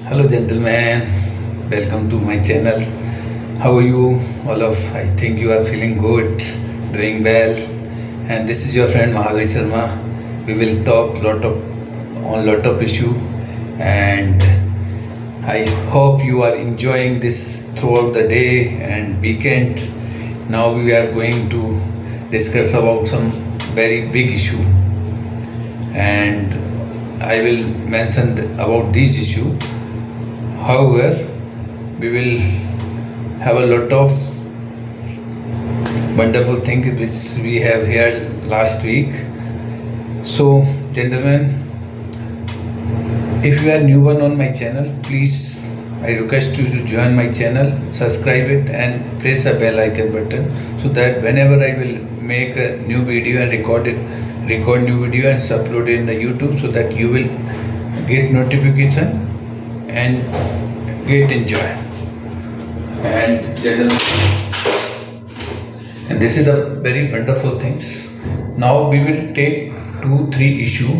Hello, gentlemen. Welcome to my channel. How are you? All of I think you are feeling good, doing well. And this is your friend Mahavir Sharma. We will talk lot of issue, and I hope you are enjoying this throughout the day and weekend. Now we are going to discuss about some very big issue, and I will mention about this issue. However, we will have a lot of wonderful things which we have heard last week. So, gentlemen, if you are new one on my channel, please I request you to join my channel, subscribe it, and press a bell icon button so that whenever I will make a new video and record new video and upload it in the YouTube, so that you will get notification and get enjoy. And gentlemen, and this is a very wonderful things. Now we will take 2-3 issue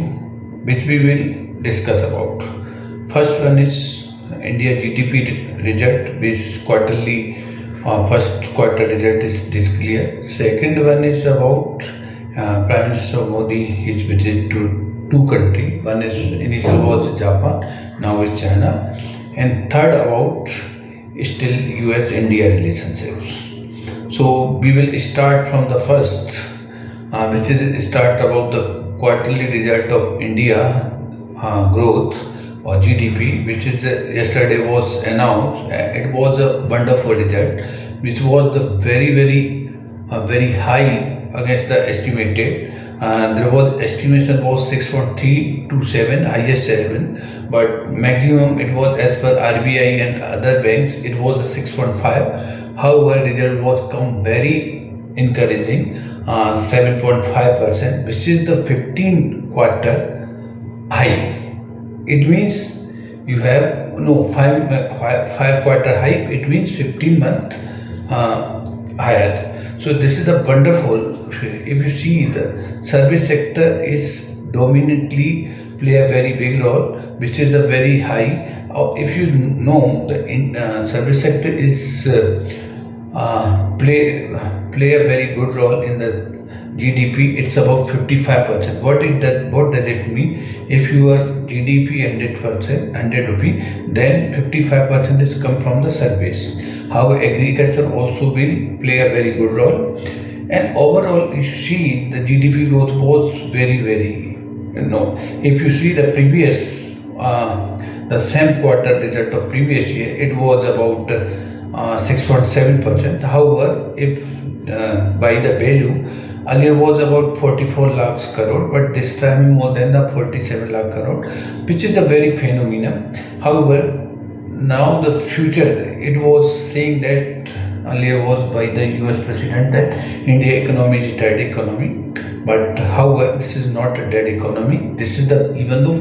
which we will discuss about. First one is India GDP result, which quarterly first quarter result is clear. Second one is about Prime Minister Modi, his visit to two countries. One is initial was Japan, now is China, and third about still US-India relationships. So we will start from the first, which is start about the quarterly result of India growth or GDP, which is yesterday was announced. It was a wonderful result, which was the very high against the estimated. There was estimation was 6.327, highest 7, but maximum it was as per RBI and other banks it was a 6.5. However, result was come very encouraging, 7.5%, which is the 15 quarter high. It means you have no five quarter high. It means 15 month higher. So this is a wonderful. If you see, the service sector is dominantly play a very big role, which is a very high. If you know, the service sector is play a very good role in the GDP. It's about 55%. What does it mean? If your GDP 100 rupee, then 55% is come from the service. How agriculture also will play a very good role, and overall you see the GDP growth was very. If you see the previous the same quarter result of previous year, it was about 6.7%. However, if by the value, earlier was about 44 lakhs crore, but this time more than the 47 lakh crore, which is a very phenomenon. However, now the future, it was saying that earlier was by the US president that India economy is a dead economy, but however this is not a dead economy. This is the even though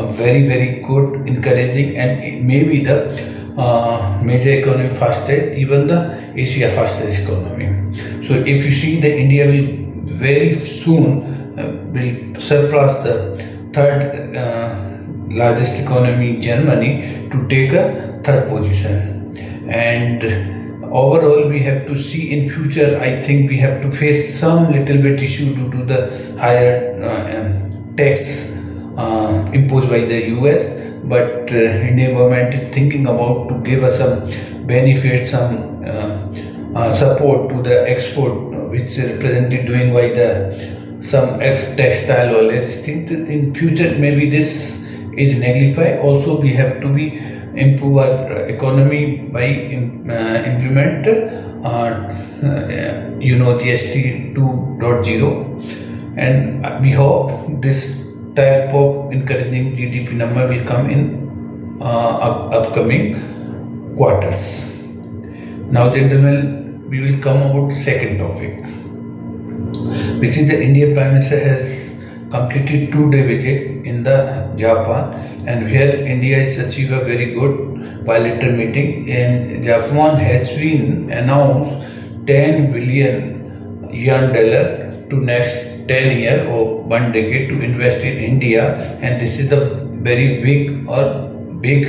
a very good encouraging, and it may be the major economy fastest, even the Asia fastest economy. So if you see, the India will very soon will surpass the third largest economy, Germany, to take a third position. And overall, we have to see in future. I think we have to face some little bit issue due to the higher tax imposed by the US. But Indian government is thinking about to give us some benefits, some support to the export, which is presently doing by the some ex-textile or let's think that in future maybe this is negligible. Also, we have to be improve our economy by implement GST 2.0, and we hope this type of encouraging GDP number will come in upcoming quarters. Now, gentlemen, we will come about second topic, which is the Indian Prime Minister has completed 2-day visit in the Japan, and where India has achieved a very good bilateral meeting. And Japan has been announced 10 billion yuan dollar to next 10 year or 1 decade to invest in India, and this is the very big or big,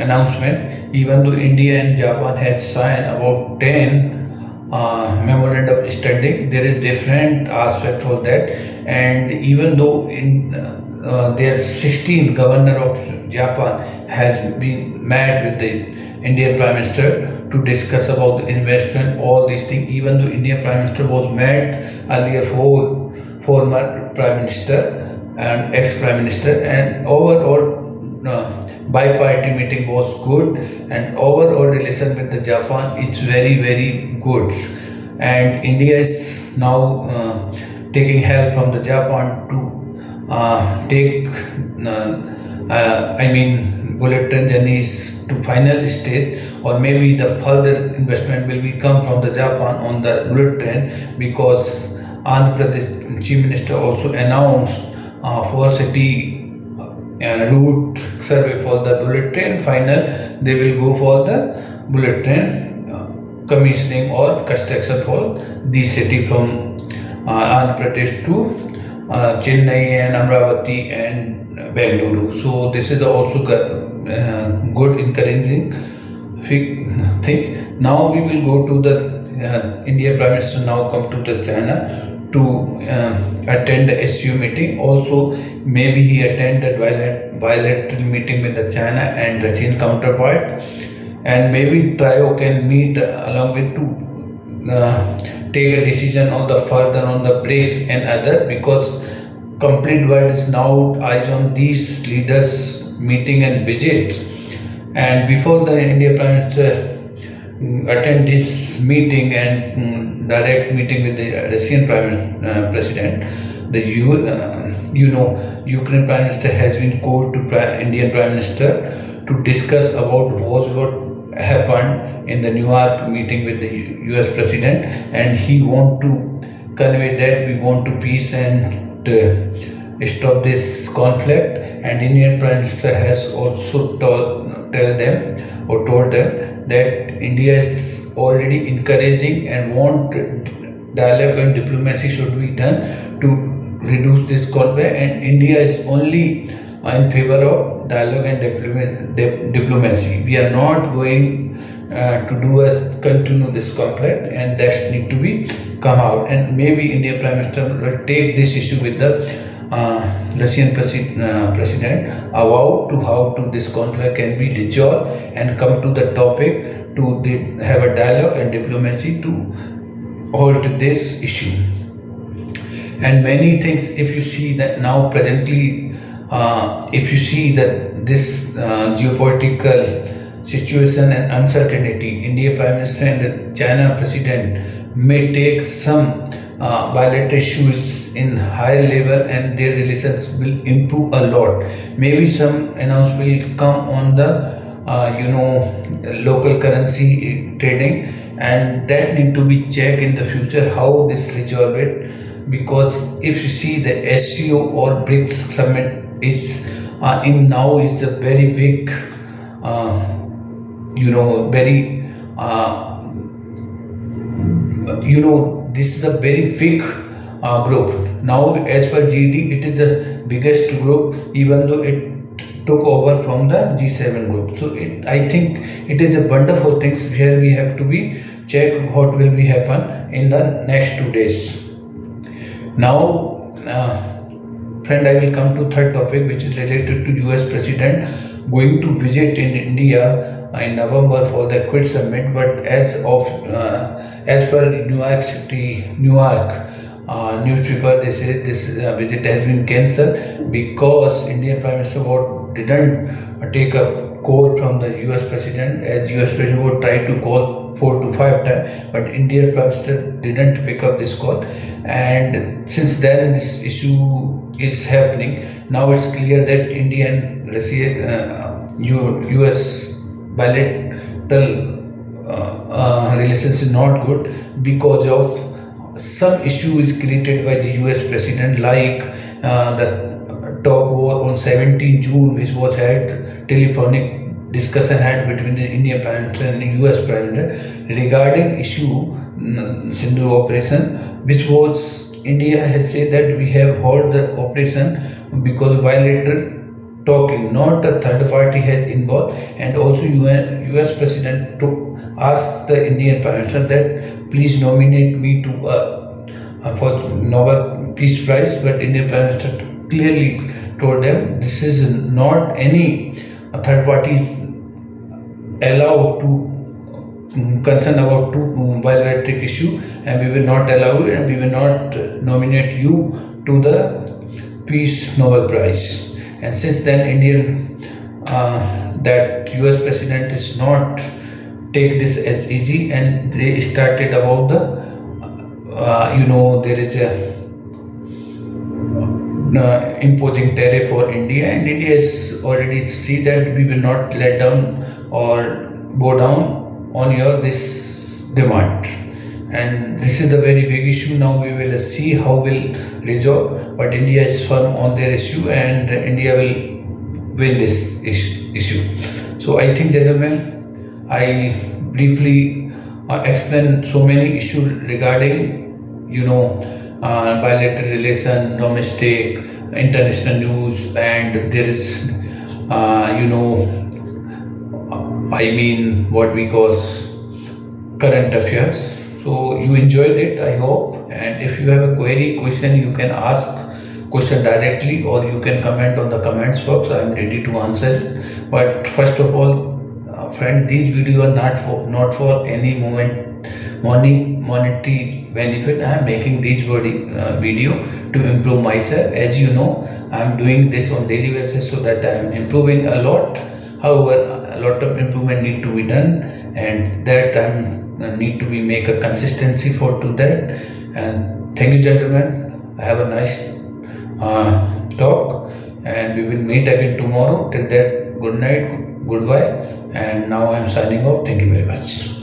announcement. Even though India and Japan has signed about 10 memorandum of understanding, there is different aspect for that. And even though in their 16 governor of Japan has been met with the Indian Prime Minister to discuss about the investment, all these things. Even though Indian Prime Minister was met earlier for former Prime Minister and ex-Prime Minister, and overall bi-party meeting was good, and overall relation with the Japan is very good. And India is now taking help from the Japan to take bullet train journeys to final stage, or maybe the further investment will be come from the Japan on the bullet train, because Andhra Pradesh Chief Minister also announced for city route survey for the bullet train. Final, they will go for the bullet train commissioning or construction for the city from Andhra Pradesh to Chennai and Amravati and Bengaluru. So this is also good encouraging thing. Now we will go to the India Prime Minister now come to the China to attend the SCO meeting. Also, maybe he attended bilateral meeting with the China and Russian counterpart, and maybe trio can meet along with to take a decision on the further on the BRICS and other, because complete world is now eyes on these leaders meeting and visit. And before the India Prime Minister attend this meeting and direct meeting with the Russian President, the Ukraine Prime Minister has been called to Indian Prime Minister to discuss about what happened in the New York meeting with the US President, and he want to convey that we want to peace and stop this conflict. And Indian Prime Minister has also told them that India is already encouraging and want dialogue and diplomacy should be done to reduce this conflict, and India is only in favor of dialogue and diplomacy. We are not going to continue this conflict, and that need to be come out. And maybe Indian Prime Minister will take this issue with the Russian President about how this conflict can be resolved and come to the topic to have a dialogue and diplomacy to hold this issue. And many things, if you see that now presently, if you see that this geopolitical situation and uncertainty, India Prime Minister and the China President may take some bilateral issues in higher level, and their relations will improve a lot. Maybe some announcement will come on the local currency trading, and that need to be checked in the future how this resolve it. Because if you see the SCO or BRICS summit is in now is a very big this is a very big group. Now as per GD it is the biggest group, even though it took over from the G7 group. So I think it is a wonderful thing. Here we have to be check what will be happen in the next 2 days. Now friend, I will come to third topic, which is related to US President going to visit in India in November for the Quid Summit. But as per New York newspaper, they say this visit has been cancelled because Indian Prime Minister didn't take a call from the US President, as US President would try to call 4 to 5 times, but Indian Prime Minister didn't pick up this call. And since then this issue is happening, now it's clear that India and US bilateral relations is not good because of some issue is created by the US President, like the talk war on 17 June, which was had telephonic discussion had between the Indian Prime Minister and the US Prime Minister regarding issue Sindoor operation, which was India has said that we have held the operation because violated talking, not a third party has involved. And also US President to ask the Indian Prime Minister that please nominate me to for Nobel Peace Prize, but Indian Prime Minister clearly told them this is not any third parties allowed to concern about two bilateral issue, and we will not allow it, and we will not nominate you to the Peace Nobel Prize. And since then, that US President is not take this as easy, and they started about the there is a imposing tariff for India, and India is already see that we will not let down or bow down on your this demand. And this is the very big issue. Now we will see how will resolve, but India is firm on their issue, and India will win this issue. So I think, gentlemen, I briefly explained so many issues regarding bilateral relation, domestic, international news, and there is what we call current affairs. So you enjoyed it, I hope. And if you have a question, you can ask question directly, or you can comment on the comments box. I am ready to answer it. But first of all, friend, these videos are not for any monetary benefit. I am making this video to improve myself. As you know, I am doing this on daily basis so that I am improving a lot. However, a lot of improvement need to be done, and that I need to be make a consistency for to that. And thank you, gentlemen. Have a nice talk, and we will meet again tomorrow. Till that, good night, goodbye, and now I am signing off. Thank you very much.